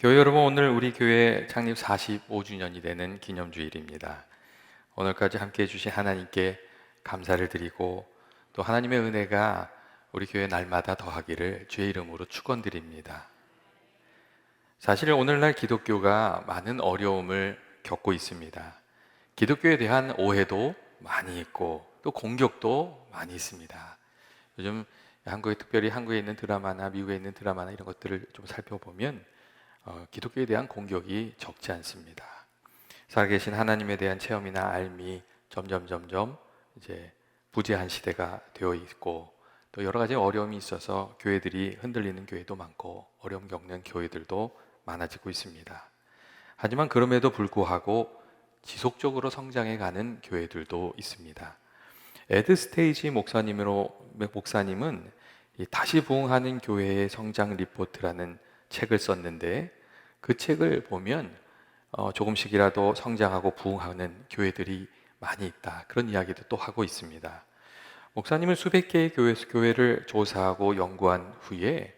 교회 여러분, 오늘 우리 교회 창립 45주년이 되는 기념주일입니다. 오늘까지 함께 해주신 하나님께 감사를 드리고, 또 하나님의 은혜가 우리 교회 날마다 더하기를 주의 이름으로 축원드립니다. 사실 오늘날 기독교가 많은 어려움을 겪고 있습니다. 기독교에 대한 오해도 많이 있고 또 공격도 많이 있습니다. 요즘 특별히 한국에 있는 드라마나 미국에 있는 드라마나 이런 것들을 좀 살펴보면 기독교에 대한 공격이 적지 않습니다. 살아계신 하나님에 대한 체험이나 알미 점점 이제 부재한 시대가 되어 있고, 또 여러 가지 어려움이 있어서 교회들이 흔들리는 교회도 많고 어려움 겪는 교회들도 많아지고 있습니다. 하지만 그럼에도 불구하고 지속적으로 성장해 가는 교회들도 있습니다. 에드 스테이지 목사님은 이 다시 부흥하는 교회의 성장 리포트라는 책을 썼는데, 그 책을 보면 조금씩이라도 성장하고 부흥하는 교회들이 많이 있다, 그런 이야기도 또 하고 있습니다. 목사님은 수백 개의 교회를 조사하고 연구한 후에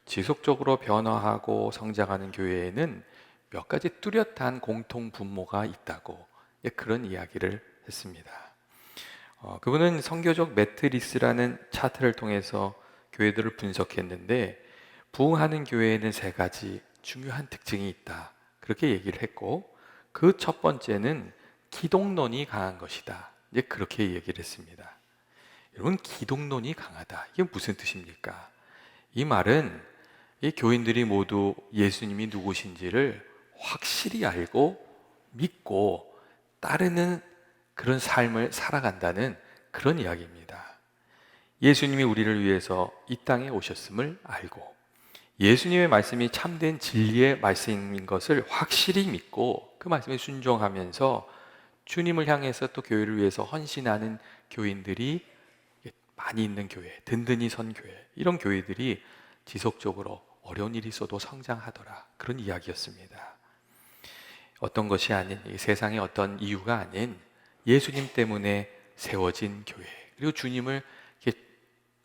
지속적으로 변화하고 성장하는 교회에는 몇 가지 뚜렷한 공통 분모가 있다고, 그런 이야기를 했습니다. 그분은 선교적 매트리스라는 차트를 통해서 교회들을 분석했는데, 부흥하는 교회에는 세 가지 중요한 특징이 있다, 그렇게 얘기를 했고, 그 첫 번째는 기독론이 강한 것이다, 그렇게 얘기를 했습니다. 여러분, 기독론이 강하다, 이게 무슨 뜻입니까? 이 말은 이 교인들이 모두 예수님이 누구신지를 확실히 알고 믿고 따르는 그런 삶을 살아간다는 그런 이야기입니다. 예수님이 우리를 위해서 이 땅에 오셨음을 알고, 예수님의 말씀이 참된 진리의 말씀인 것을 확실히 믿고 그 말씀에 순종하면서 주님을 향해서 또 교회를 위해서 헌신하는 교인들이 많이 있는 교회, 든든히 선 교회, 이런 교회들이 지속적으로 어려운 일이 있어도 성장하더라, 그런 이야기였습니다. 어떤 것이 아닌, 이 세상의 어떤 이유가 아닌 예수님 때문에 세워진 교회, 그리고 주님을 이렇게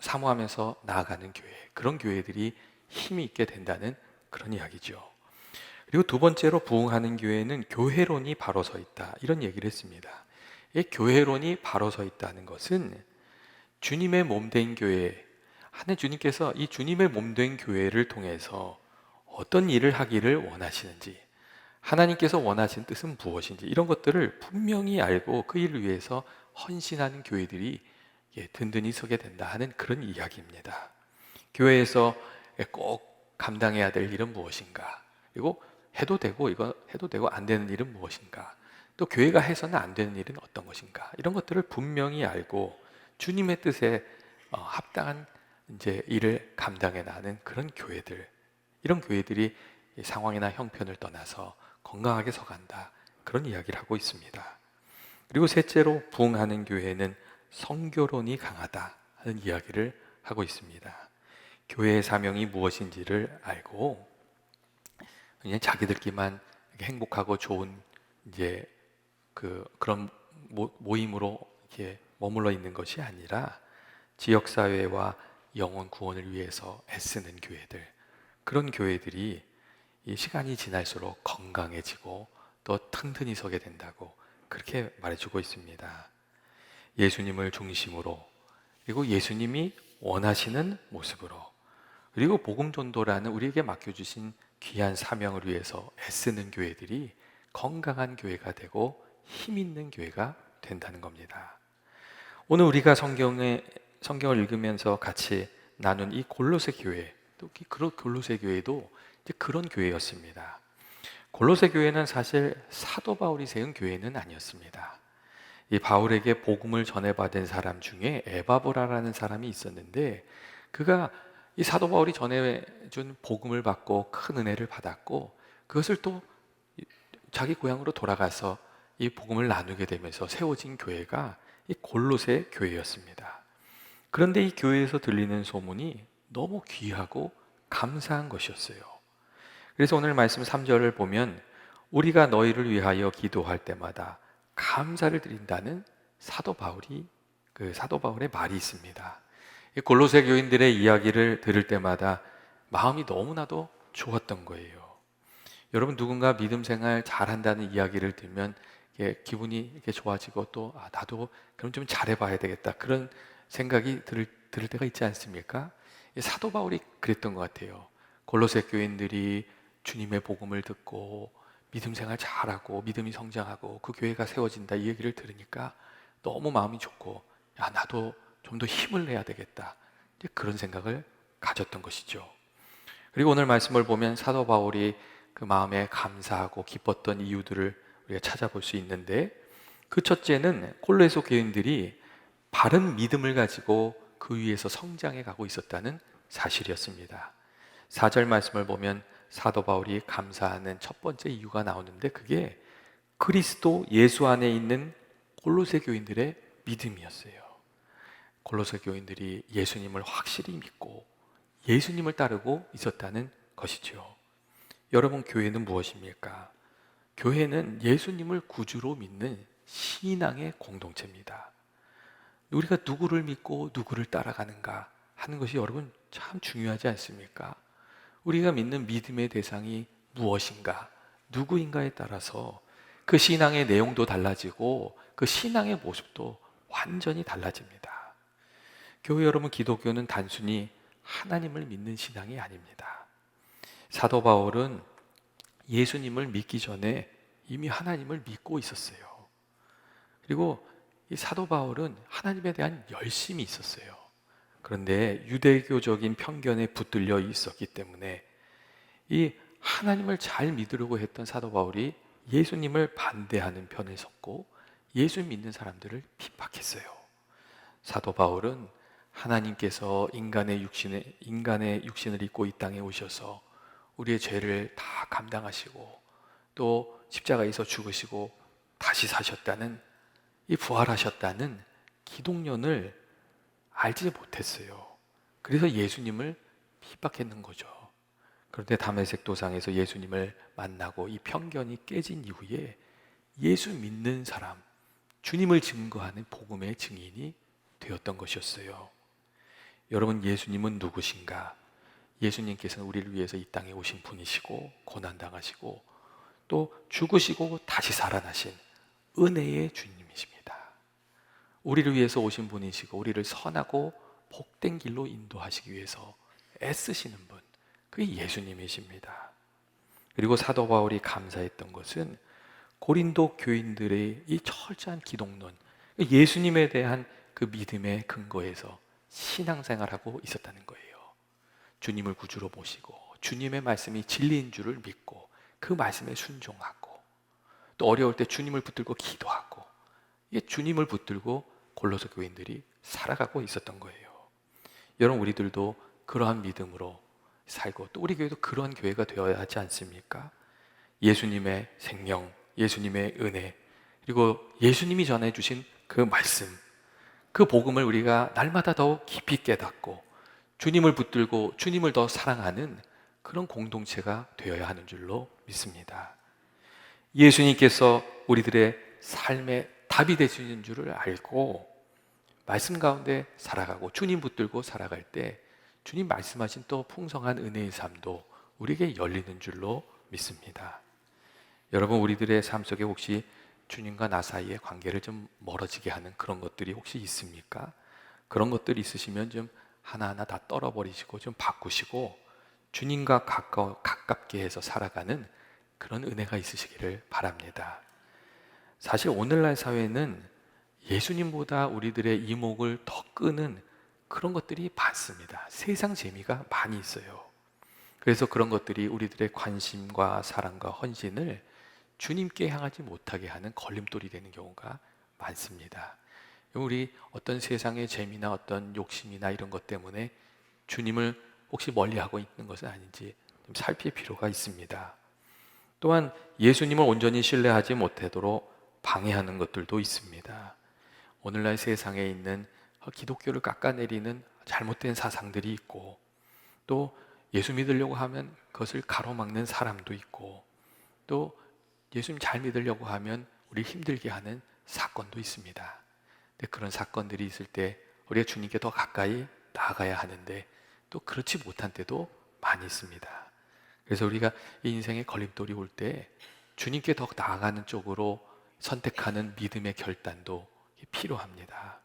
사모하면서 나아가는 교회, 그런 교회들이 힘이 있게 된다는 그런 이야기죠. 그리고 두 번째로, 부흥하는 교회는 교회론이 바로 서 있다, 이런 얘기를 했습니다. 이 교회론이 바로 서 있다는 것은 주님의 몸된 교회, 하나님 주님께서 이 주님의 몸된 교회를 통해서 어떤 일을 하기를 원하시는지, 하나님께서 원하시는 뜻은 무엇인지, 이런 것들을 분명히 알고 그 일을 위해서 헌신하는 교회들이 든든히 서게 된다 하는 그런 이야기입니다. 교회에서 꼭 감당해야 될 일은 무엇인가, 그리고 해도 되고 이거 해도 되고 안 되는 일은 무엇인가, 또 교회가 해서는 안 되는 일은 어떤 것인가, 이런 것들을 분명히 알고 주님의 뜻에 합당한 이제 일을 감당해 나가는 그런 교회들, 이런 교회들이 상황이나 형편을 떠나서 건강하게 서간다, 그런 이야기를 하고 있습니다. 그리고 셋째로, 부흥하는 교회는 선교론이 강하다 하는 이야기를 하고 있습니다. 교회의 사명이 무엇인지를 알고 그냥 자기들끼만 행복하고 좋은 이제 그런 모임으로 이렇게 머물러 있는 것이 아니라 지역 사회와 영혼 구원을 위해서 애쓰는 교회들, 그런 교회들이 이 시간이 지날수록 건강해지고 또 튼튼히 서게 된다고 그렇게 말해주고 있습니다. 예수님을 중심으로, 그리고 예수님이 원하시는 모습으로, 그리고 복음 전도라는 우리에게 맡겨주신 귀한 사명을 위해서 애쓰는 교회들이 건강한 교회가 되고 힘 있는 교회가 된다는 겁니다. 오늘 우리가 성경을 읽으면서 같이 나눈 이 골로새 교회, 또 그런 골로새 교회도 이제 그런 교회였습니다. 골로새 교회는 사실 사도 바울이 세운 교회는 아니었습니다. 이 바울에게 복음을 전해받은 사람 중에 에바브라라는 사람이 있었는데, 그가 이 사도 바울이 전해준 복음을 받고 큰 은혜를 받았고, 그것을 또 자기 고향으로 돌아가서 이 복음을 나누게 되면서 세워진 교회가 이 골로새 교회였습니다. 그런데 이 교회에서 들리는 소문이 너무 귀하고 감사한 것이었어요. 그래서 오늘 말씀 3절을 보면, 우리가 너희를 위하여 기도할 때마다 감사를 드린다는 사도 바울의 말이 있습니다. 이 골로새 교인들의 이야기를 들을 때마다 마음이 너무나도 좋았던 거예요. 여러분, 누군가 믿음 생활 잘한다는 이야기를 들으면 이게 기분이 이렇게 좋아지고 또 나도 그럼 좀 잘해봐야 되겠다, 그런 생각이 들을 때가 있지 않습니까? 사도 바울이 그랬던 것 같아요. 골로새 교인들이 주님의 복음을 듣고 믿음 생활 잘하고 믿음이 성장하고 그 교회가 세워진다, 이 얘기를 들으니까 너무 마음이 좋고, 나도 좀 더 힘을 내야 되겠다, 이제 그런 생각을 가졌던 것이죠. 그리고 오늘 말씀을 보면 사도 바울이 그 마음에 감사하고 기뻤던 이유들을 우리가 찾아볼 수 있는데, 그 첫째는 콜로에서 교인들이 바른 믿음을 가지고 그 위에서 성장해 가고 있었다는 사실이었습니다. 4절 말씀을 보면 사도 바울이 감사하는 첫 번째 이유가 나오는데, 그게 그리스도 예수 안에 있는 골로새 교인들의 믿음이었어요. 골로새 교인들이 예수님을 확실히 믿고 예수님을 따르고 있었다는 것이죠. 여러분, 교회는 무엇입니까? 교회는 예수님을 구주로 믿는 신앙의 공동체입니다. 우리가 누구를 믿고 누구를 따라가는가 하는 것이 여러분 참 중요하지 않습니까? 우리가 믿는 믿음의 대상이 무엇인가, 누구인가에 따라서 그 신앙의 내용도 달라지고 그 신앙의 모습도 완전히 달라집니다. 교회 여러분, 기독교는 단순히 하나님을 믿는 신앙이 아닙니다. 사도 바울은 예수님을 믿기 전에 이미 하나님을 믿고 있었어요. 그리고 이 사도 바울은 하나님에 대한 열심이 있었어요. 그런데 유대교적인 편견에 붙들려 있었기 때문에 이 하나님을 잘 믿으려고 했던 사도 바울이 예수님을 반대하는 편에 섰고 예수 믿는 사람들을 핍박했어요. 사도 바울은 하나님께서 인간의 육신을 입고 이 땅에 오셔서 우리의 죄를 다 감당하시고 또 십자가에서 죽으시고 다시 사셨다는, 이 부활하셨다는 기독론을 알지 못했어요. 그래서 예수님을 핍박했는 거죠. 그런데 다메섹 도상에서 예수님을 만나고 이 편견이 깨진 이후에 예수 믿는 사람, 주님을 증거하는 복음의 증인이 되었던 것이었어요. 여러분, 예수님은 누구신가? 예수님께서는 우리를 위해서 이 땅에 오신 분이시고 고난당하시고 또 죽으시고 다시 살아나신 은혜의 주님이십니다. 우리를 위해서 오신 분이시고 우리를 선하고 복된 길로 인도하시기 위해서 애쓰시는 분, 그게 예수님이십니다. 그리고 사도 바울이 감사했던 것은 고린도 교인들의 이 철저한 기독론, 예수님에 대한 그 믿음의 근거에서 신앙생활하고 있었다는 거예요. 주님을 구주로 모시고 주님의 말씀이 진리인 줄을 믿고 그 말씀에 순종하고 또 어려울 때 주님을 붙들고 기도하고, 이게 주님을 붙들고 골로새 교인들이 살아가고 있었던 거예요. 여러분, 우리들도 그러한 믿음으로 살고 또 우리 교회도 그러한 교회가 되어야 하지 않습니까? 예수님의 생명, 예수님의 은혜, 그리고 예수님이 전해주신 그 말씀, 그 복음을 우리가 날마다 더 깊이 깨닫고 주님을 붙들고 주님을 더 사랑하는 그런 공동체가 되어야 하는 줄로 믿습니다. 예수님께서 우리들의 삶의 답이 되시는 줄을 알고 말씀 가운데 살아가고 주님 붙들고 살아갈 때 주님 말씀하신 또 풍성한 은혜의 삶도 우리에게 열리는 줄로 믿습니다. 여러분, 우리들의 삶 속에 혹시 주님과 나 사이의 관계를 좀 멀어지게 하는 그런 것들이 혹시 있습니까? 그런 것들이 있으시면 좀 하나하나 다 떨어버리시고 좀 바꾸시고 주님과 가깝게 해서 살아가는 그런 은혜가 있으시기를 바랍니다. 사실 오늘날 사회는 예수님보다 우리들의 이목을 더 끄는 그런 것들이 많습니다. 세상 재미가 많이 있어요. 그래서 그런 것들이 우리들의 관심과 사랑과 헌신을 주님께 향하지 못하게 하는 걸림돌이 되는 경우가 많습니다. 우리 어떤 세상의 재미나 어떤 욕심이나 이런 것 때문에 주님을 혹시 멀리하고 있는 것은 아닌지 좀 살필 필요가 있습니다. 또한 예수님을 온전히 신뢰하지 못하도록 방해하는 것들도 있습니다. 오늘날 세상에 있는 기독교를 깎아내리는 잘못된 사상들이 있고 또 예수 믿으려고 하면 그것을 가로막는 사람도 있고 또 예수님 잘 믿으려고 하면 우리 힘들게 하는 사건도 있습니다. 근데 그런 사건들이 있을 때 우리가 주님께 더 가까이 나아가야 하는데 또 그렇지 못한 때도 많이 있습니다. 그래서 우리가 이 인생의 걸림돌이 올 때 주님께 더 나아가는 쪽으로 선택하는 믿음의 결단도 필요합니다.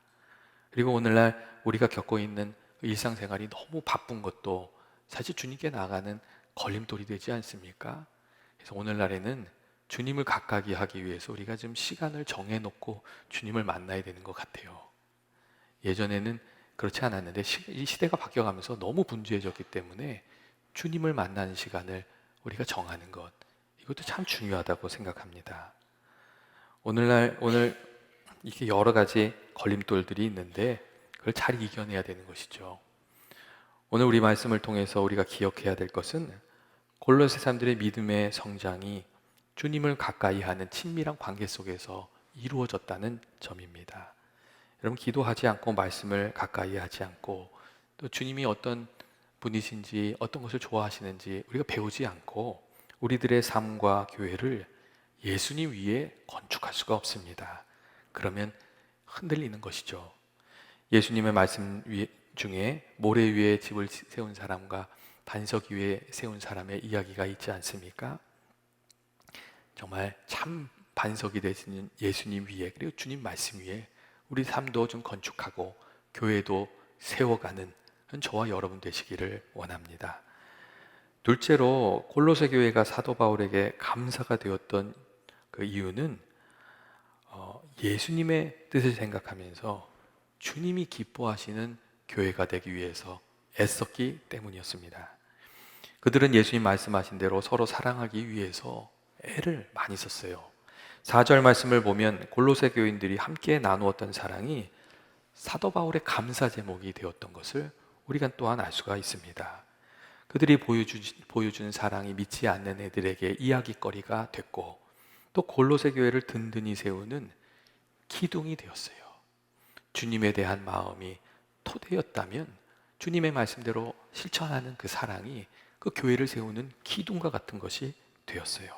그리고 오늘날 우리가 겪고 있는 일상생활이 너무 바쁜 것도 사실 주님께 나아가는 걸림돌이 되지 않습니까? 그래서 오늘날에는 주님을 가까이 하기 위해서 우리가 좀 시간을 정해놓고 주님을 만나야 되는 것 같아요. 예전에는 그렇지 않았는데 이 시대가 바뀌어가면서 너무 분주해졌기 때문에 주님을 만나는 시간을 우리가 정하는 것, 이것도 참 중요하다고 생각합니다. 오늘 이렇게 여러 가지 걸림돌들이 있는데 그걸 잘 이겨내야 되는 것이죠. 오늘 우리 말씀을 통해서 우리가 기억해야 될 것은 골로새 사람들의 믿음의 성장이 주님을 가까이 하는 친밀한 관계 속에서 이루어졌다는 점입니다. 여러분, 기도하지 않고 말씀을 가까이 하지 않고 또 주님이 어떤 분이신지 어떤 것을 좋아하시는지 우리가 배우지 않고 우리들의 삶과 교회를 예수님 위에 건축할 수가 없습니다. 그러면 흔들리는 것이죠. 예수님의 말씀 중에 모래 위에 집을 세운 사람과 반석 위에 세운 사람의 이야기가 있지 않습니까? 정말 참 반석이 되시는 예수님 위에, 그리고 주님 말씀 위에 우리 삶도 좀 건축하고 교회도 세워가는 저와 여러분 되시기를 원합니다. 둘째로 골로새 교회가 사도 바울에게 감사가 되었던 그 이유는 예수님의 뜻을 생각하면서 주님이 기뻐하시는 교회가 되기 위해서 애썼기 때문이었습니다. 그들은 예수님 말씀하신 대로 서로 사랑하기 위해서 애를 많이 썼어요. 4절 말씀을 보면 골로새 교인들이 함께 나누었던 사랑이 사도 바울의 감사 제목이 되었던 것을 우리가 또한 알 수가 있습니다. 그들이 보여준 사랑이 믿지 않는 애들에게 이야기거리가 됐고 또 골로새 교회를 든든히 세우는 기둥이 되었어요. 주님에 대한 마음이 토대였다면 주님의 말씀대로 실천하는 그 사랑이 그 교회를 세우는 기둥과 같은 것이 되었어요.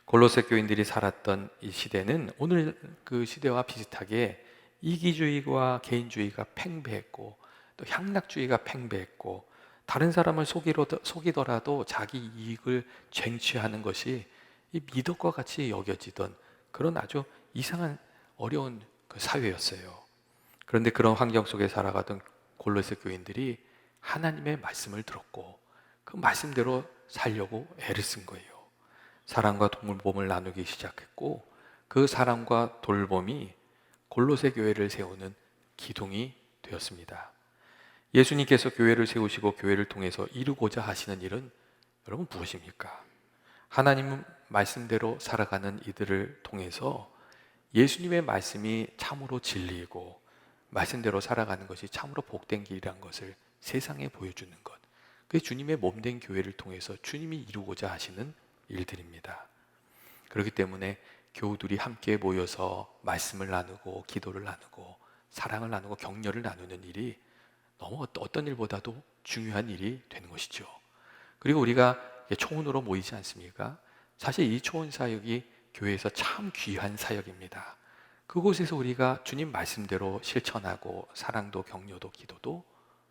골로새 교인들이 살았던 이 시대는 오늘 그 시대와 비슷하게 이기주의와 개인주의가 팽배했고 또 향락주의가 팽배했고 다른 사람을 속이더라도 자기 이익을 쟁취하는 것이 이 미덕과 같이 여겨지던 그런 아주 이상한 어려운 그 사회였어요. 그런데 그런 환경 속에 살아가던 골로새 교인들이 하나님의 말씀을 들었고 그 말씀대로 살려고 애를 쓴 거예요. 사랑과 돌봄을 나누기 시작했고 그 사랑과 돌봄이 골로새 교회를 세우는 기둥이 되었습니다. 예수님께서 교회를 세우시고 교회를 통해서 이루고자 하시는 일은 여러분 무엇입니까? 하나님 말씀대로 살아가는 이들을 통해서 예수님의 말씀이 참으로 진리이고 말씀대로 살아가는 것이 참으로 복된 길이란 것을 세상에 보여주는 것, 그게 주님의 몸된 교회를 통해서 주님이 이루고자 하시는 일들입니다. 그렇기 때문에 교우들이 함께 모여서 말씀을 나누고 기도를 나누고 사랑을 나누고 격려를 나누는 일이 너무 어떤 일보다도 중요한 일이 되는 것이죠. 그리고 우리가 초원으로 모이지 않습니까? 사실 이 초원 사역이 교회에서 참 귀한 사역입니다. 그곳에서 우리가 주님 말씀대로 실천하고 사랑도 격려도 기도도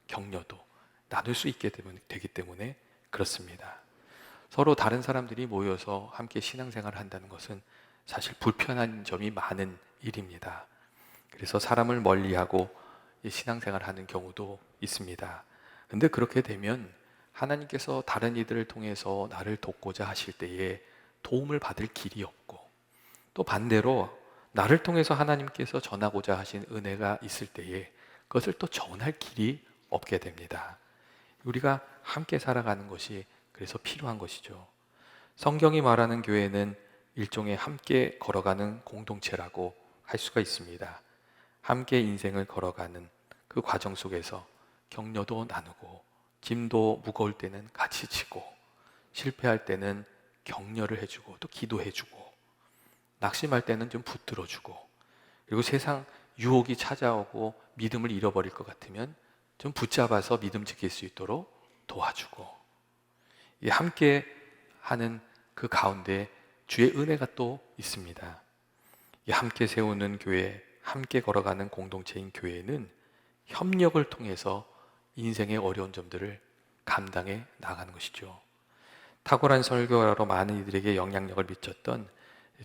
격려도 나눌 수 있게 되기 때문에 그렇습니다. 서로 다른 사람들이 모여서 함께 신앙생활을 한다는 것은 사실 불편한 점이 많은 일입니다. 그래서 사람을 멀리하고 신앙생활을 하는 경우도 있습니다. 근데 그렇게 되면 하나님께서 다른 이들을 통해서 나를 돕고자 하실 때에 도움을 받을 길이 없고 또 반대로 나를 통해서 하나님께서 전하고자 하신 은혜가 있을 때에 그것을 또 전할 길이 없게 됩니다. 우리가 함께 살아가는 것이 그래서 필요한 것이죠. 성경이 말하는 교회는 일종의 함께 걸어가는 공동체라고 할 수가 있습니다. 함께 인생을 걸어가는 그 과정 속에서 격려도 나누고 짐도 무거울 때는 같이 지고 실패할 때는 격려를 해주고 또 기도해주고 낙심할 때는 좀 붙들어주고 그리고 세상 유혹이 찾아오고 믿음을 잃어버릴 것 같으면 좀 붙잡아서 믿음 지킬 수 있도록 도와주고 이 함께 하는 그 가운데 주의 은혜가 또 있습니다. 이 함께 세우는 교회, 함께 걸어가는 공동체인 교회는 협력을 통해서 인생의 어려운 점들을 감당해 나가는 것이죠. 탁월한 설교로 많은 이들에게 영향력을 미쳤던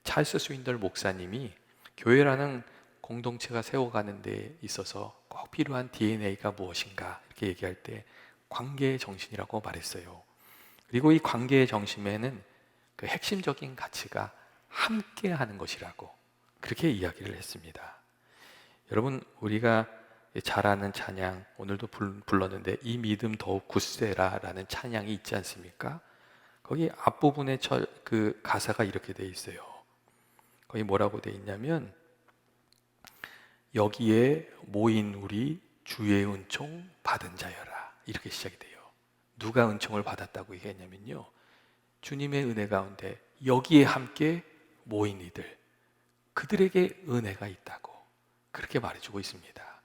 찰스 스윈덜 목사님이 교회라는 공동체가 세워가는 데 있어서 꼭 필요한 DNA가 무엇인가 이렇게 얘기할 때 관계의 정신이라고 말했어요. 그리고 이 관계의 정신에는 그 핵심적인 가치가 함께 하는 것이라고 그렇게 이야기를 했습니다. 여러분, 우리가 잘 아는 찬양, 오늘도 불렀는데 이 믿음 더욱 굳세라 라는 찬양이 있지 않습니까? 거기 앞부분에 그 가사가 이렇게 돼 있어요. 거기 뭐라고 돼 있냐면, 여기에 모인 우리 주의 은총 받은 자여라, 이렇게 시작이 돼요. 누가 은총을 받았다고 얘기했냐면요, 주님의 은혜 가운데 여기에 함께 모인 이들, 그들에게 은혜가 있다고 그렇게 말해주고 있습니다.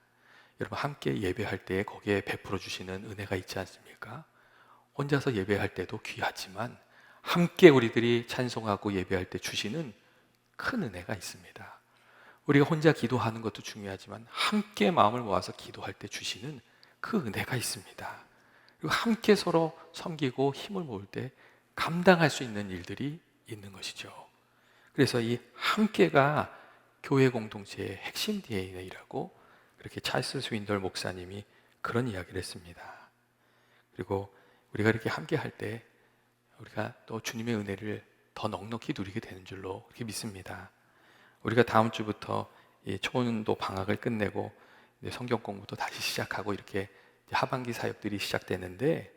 여러분, 함께 예배할 때 거기에 베풀어 주시는 은혜가 있지 않습니까? 혼자서 예배할 때도 귀하지만 함께 우리들이 찬송하고 예배할 때 주시는 큰 은혜가 있습니다. 우리가 혼자 기도하는 것도 중요하지만 함께 마음을 모아서 기도할 때 주시는 그 은혜가 있습니다. 그리고 함께 서로 섬기고 힘을 모을 때 감당할 수 있는 일들이 있는 것이죠. 그래서 이 함께가 교회 공동체의 핵심 DNA라고 그렇게 찰스 스윈덜 목사님이 그런 이야기를 했습니다. 그리고 우리가 이렇게 함께 할 때 우리가 또 주님의 은혜를 더 넉넉히 누리게 되는 줄로 그렇게 믿습니다. 우리가 다음 주부터 초원도 방학을 끝내고 성경 공부도 다시 시작하고 이렇게 하반기 사역들이 시작되는데,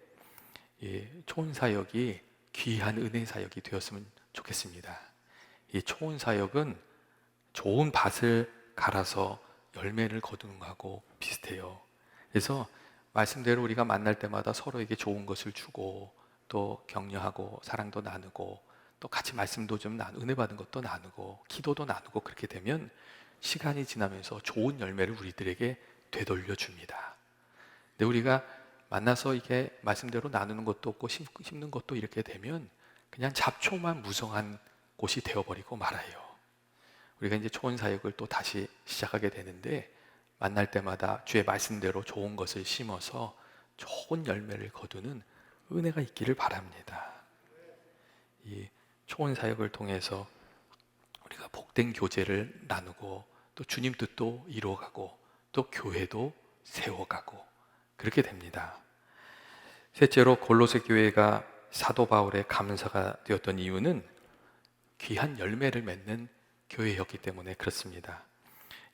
초원 사역이 귀한 은혜 사역이 되었으면 좋겠습니다. 이 초원 사역은 좋은 밭을 갈아서 열매를 거두는 것하고 비슷해요. 그래서 말씀대로 우리가 만날 때마다 서로에게 좋은 것을 주고 또 격려하고 사랑도 나누고 또 같이 말씀도 좀 은혜 받은 것도 나누고 기도도 나누고, 그렇게 되면 시간이 지나면서 좋은 열매를 우리들에게 되돌려 줍니다. 근데 우리가 만나서 이렇게 말씀대로 나누는 것도 없고 심는 것도 이렇게 되면 그냥 잡초만 무성한 곳이 되어버리고 말아요. 우리가 이제 초원 사역을 또 다시 시작하게 되는데, 만날 때마다 주의 말씀대로 좋은 것을 심어서 좋은 열매를 거두는 은혜가 있기를 바랍니다. 이 초원 사역을 통해서 우리가 복된 교제를 나누고 또 주님 뜻도 이루어가고 또 교회도 세워가고 그렇게 됩니다. 셋째로, 골로새 교회가 사도 바울의 감사가 되었던 이유는 귀한 열매를 맺는 교회였기 때문에 그렇습니다.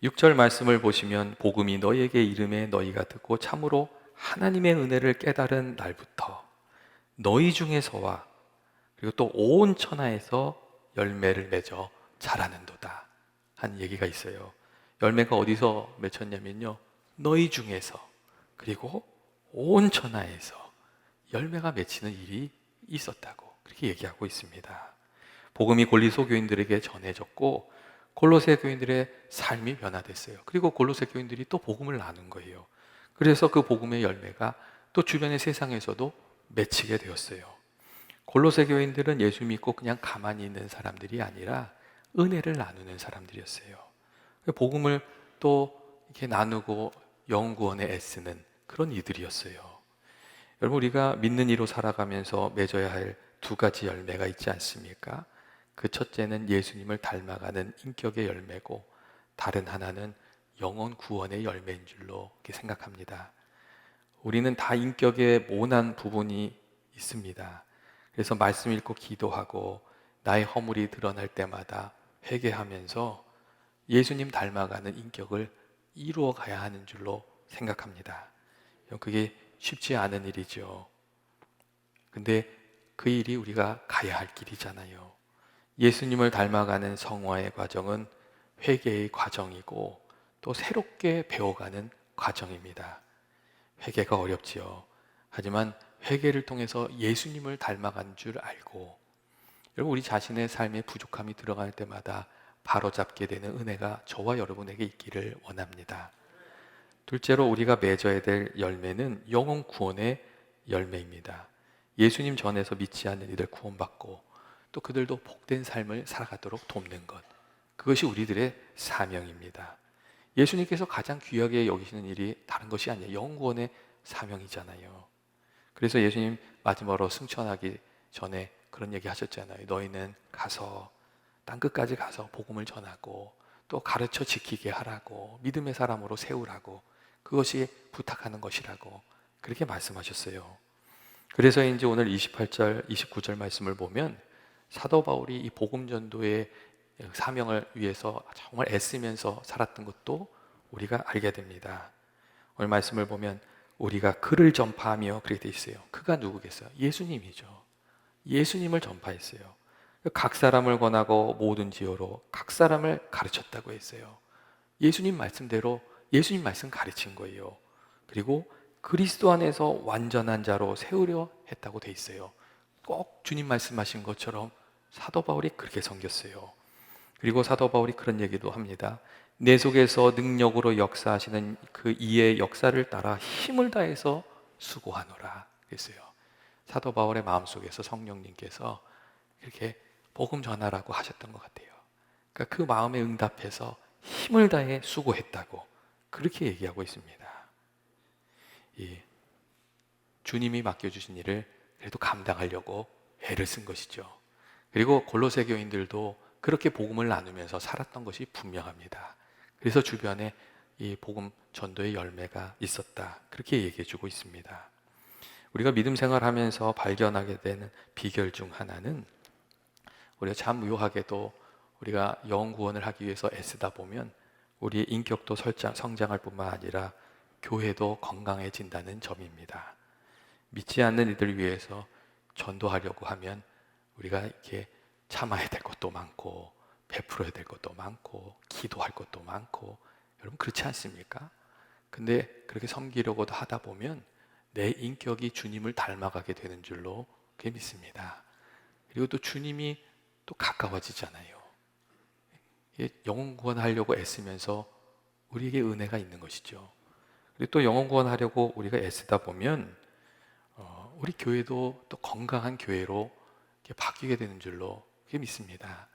6절 말씀을 보시면, 복음이 너희에게 이름에 너희가 듣고 참으로 하나님의 은혜를 깨달은 날부터 너희 중에서와 그리고 또 온 천하에서 열매를 맺어 자라는도다 한 얘기가 있어요. 열매가 어디서 맺혔냐면요, 너희 중에서 그리고 온 천하에서 열매가 맺히는 일이 있었다고 그렇게 얘기하고 있습니다. 복음이 골리소 교인들에게 전해졌고 골로새 교인들의 삶이 변화됐어요. 그리고 골로새 교인들이 또 복음을 나눈 거예요. 그래서 그 복음의 열매가 또 주변의 세상에서도 맺히게 되었어요. 골로새 교인들은 예수 믿고 그냥 가만히 있는 사람들이 아니라 은혜를 나누는 사람들이었어요. 복음을 또 이렇게 나누고 영혼 구원에 애쓰는 그런 이들이었어요. 여러분, 우리가 믿는 이로 살아가면서 맺어야 할 두 가지 열매가 있지 않습니까? 그 첫째는 예수님을 닮아가는 인격의 열매고, 다른 하나는 영혼 구원의 열매인 줄로 이렇게 생각합니다. 우리는 다 인격에 모난 부분이 있습니다. 그래서 말씀 읽고 기도하고 나의 허물이 드러날 때마다 회개하면서 예수님 닮아가는 인격을 이루어 가야 하는 줄로 생각합니다. 그게 쉽지 않은 일이죠. 근데 그 일이 우리가 가야 할 길이잖아요. 예수님을 닮아가는 성화의 과정은 회개의 과정이고 또 새롭게 배워가는 과정입니다. 회개가 어렵지요. 하지만 회개를 통해서 예수님을 닮아간 줄 알고, 여러분, 우리 자신의 삶에 부족함이 들어갈 때마다 바로잡게 되는 은혜가 저와 여러분에게 있기를 원합니다. 둘째로, 우리가 맺어야 될 열매는 영혼 구원의 열매입니다. 예수님 전에서 믿지 않는 이들 구원받고 또 그들도 복된 삶을 살아가도록 돕는 것, 그것이 우리들의 사명입니다. 예수님께서 가장 귀하게 여기시는 일이 다른 것이 아니에요. 영혼 구원의 사명이잖아요. 그래서 예수님 마지막으로 승천하기 전에 그런 얘기 하셨잖아요. 너희는 가서 땅 끝까지 가서 복음을 전하고 또 가르쳐 지키게 하라고, 믿음의 사람으로 세우라고, 그것이 부탁하는 것이라고 그렇게 말씀하셨어요. 그래서 이제 오늘 28절, 29절 말씀을 보면 사도 바울이 이 복음 전도의 사명을 위해서 정말 애쓰면서 살았던 것도 우리가 알게 됩니다. 오늘 말씀을 보면 우리가 그를 전파하며 그렇게 돼 있어요. 그가 누구겠어요? 예수님이죠. 예수님을 전파했어요. 각 사람을 권하고 모든 지혜로 각 사람을 가르쳤다고 했어요. 예수님 말씀대로 예수님 말씀 가르친 거예요. 그리고 그리스도 안에서 완전한 자로 세우려 했다고 돼 있어요. 꼭 주님 말씀하신 것처럼 사도 바울이 그렇게 섬겼어요. 그리고 사도 바울이 그런 얘기도 합니다. 내 속에서 능력으로 역사하시는 그 이의 역사를 따라 힘을 다해서 수고하노라 그랬어요. 사도 바울의 마음속에서 성령님께서 이렇게 복음 전하라고 하셨던 것 같아요. 그러니까 그 마음에 응답해서 힘을 다해 수고했다고 그렇게 얘기하고 있습니다. 이 주님이 맡겨주신 일을 그래도 감당하려고 애를 쓴 것이죠. 그리고 골로새 교인들도 그렇게 복음을 나누면서 살았던 것이 분명합니다. 그래서 주변에 이 복음 전도의 열매가 있었다 그렇게 얘기해 주고 있습니다. 우리가 믿음 생활하면서 발견하게 되는 비결 중 하나는 우리가 참 묘하게도 우리가 영혼 구원을 하기 위해서 애쓰다 보면 우리의 인격도 성장할 뿐만 아니라 교회도 건강해진다는 점입니다. 믿지 않는 이들을 위해서 전도하려고 하면 우리가 이렇게 참아야 될 것도 많고 베풀어야 될 것도 많고 기도할 것도 많고 여러분 그렇지 않습니까? 근데 그렇게 섬기려고도 하다 보면 내 인격이 주님을 닮아가게 되는 줄로 그렇게 믿습니다. 그리고 또 주님이 또 가까워지잖아요. 영혼 구원하려고 애쓰면서 우리에게 은혜가 있는 것이죠. 그리고 또 영혼 구원하려고 우리가 애쓰다 보면 우리 교회도 또 건강한 교회로 바뀌게 되는 줄로 그렇게 믿습니다.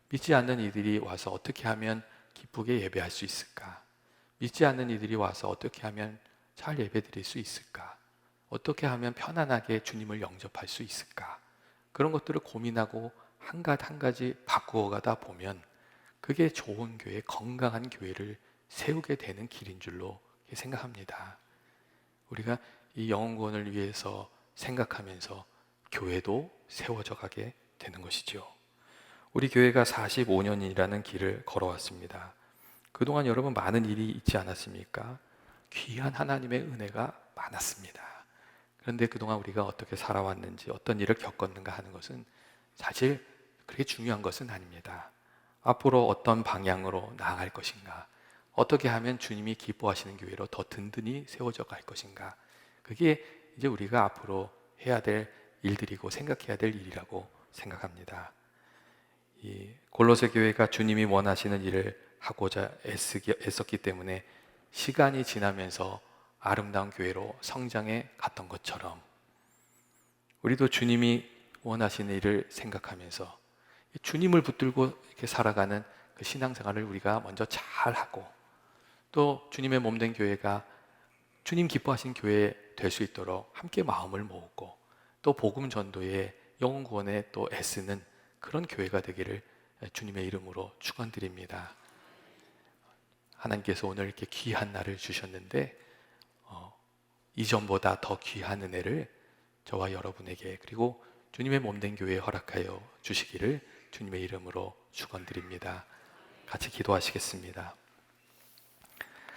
믿지 않는 이들이 와서 어떻게 하면 기쁘게 예배할 수 있을까? 믿지 않는 이들이 와서 어떻게 하면 잘 예배드릴 수 있을까? 어떻게 하면 편안하게 주님을 영접할 수 있을까? 그런 것들을 고민하고 한 가지 바꾸어 가다 보면 그게 좋은 교회, 건강한 교회를 세우게 되는 길인 줄로 생각합니다. 우리가 이 영혼 구원을 위해서 생각하면서 교회도 세워져 가게 되는 것이죠. 우리 교회가 45년이라는 길을 걸어왔습니다. 그동안 여러분 많은 일이 있지 않았습니까? 귀한 하나님의 은혜가 많았습니다. 그런데 그동안 우리가 어떻게 살아왔는지 어떤 일을 겪었는가 하는 것은 사실 그렇게 중요한 것은 아닙니다. 앞으로 어떤 방향으로 나아갈 것인가, 어떻게 하면 주님이 기뻐하시는 교회로 더 든든히 세워져 갈 것인가, 그게 이제 우리가 앞으로 해야 될 일들이고 생각해야 될 일이라고 생각합니다. 이 골로새 교회가 주님이 원하시는 일을 하고자 애썼기 때문에 시간이 지나면서 아름다운 교회로 성장해 갔던 것처럼 우리도 주님이 원하시는 일을 생각하면서 주님을 붙들고 이렇게 살아가는 그 신앙생활을 우리가 먼저 잘 하고 또 주님의 몸된 교회가 주님 기뻐하신 교회 될 수 있도록 함께 마음을 모으고 또 복음 전도에 영혼 구원에 또 애쓰는 그런 교회가 되기를 주님의 이름으로 축원드립니다. 하나님께서 오늘 이렇게 귀한 날을 주셨는데 이전보다 더 귀한 은혜를 저와 여러분에게 그리고 주님의 몸된 교회에 허락하여 주시기를 주님의 이름으로 축원드립니다. 같이 기도하시겠습니다.